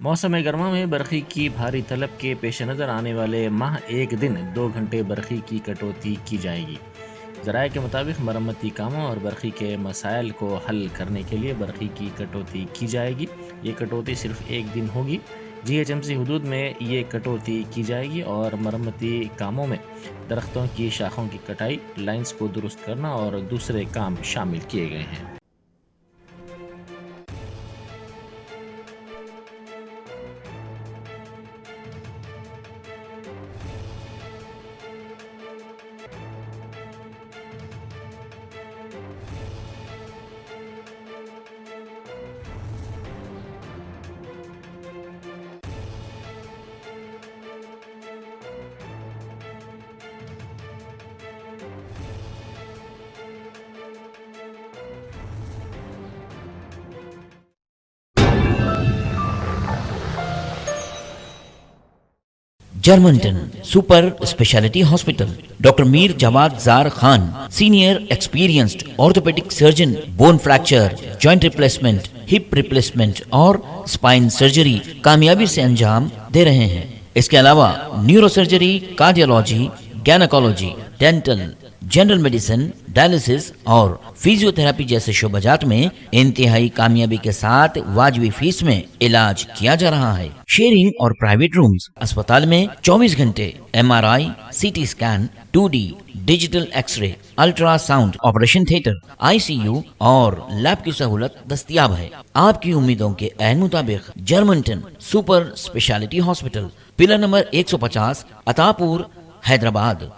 मौसम गर्मा में बरखी की भारी तलब के पेश नज़र आने वाले माह एक दिन 2 घंटे बरखी की कटौती की जाएगी। ज़राए के मुताबिक मरम्मती कामों और बरखी के मसाइल को हल करने के लिए बरखी की कटौती की जाएगी। ये कटौती सिर्फ एक दिन होगी। GHMC हदूद में ये कटौती की जाएगी और मरम्मती कामों में दरख्तों की शाखों की कटाई, लाइंस को दुरुस्त करना और दूसरे काम शामिल किए गए हैं। Germantown Super Speciality Hospital. Dr. Mir Jawad Zar Khan, Senior Experienced Orthopedic Surgeon, Bone Fracture, Joint Replacement, Hip Replacement और Spine Surgery कामयाबी से अंजाम दे रहे हैं। इसके अलावा neuro surgery, cardiology, gynaecology, dental, general medicine, dialysis और फिजियोथेरेपी जैसे शोबाजात में इंतहाई कामयाबी के साथ वाजबी फीस में इलाज किया जा रहा है। शेयरिंग और प्राइवेट रूम्स। अस्पताल में 24 घंटे MRI, CT scan, 2D digital x-ray, ultrasound, operation theatre, ICU और लैब की सहूलत दस्तयाब है। आपकी उम्मीदों के ऐन मुताबिक Germanten super speciality hospital, pillar number 150, Attapur, Hyderabad.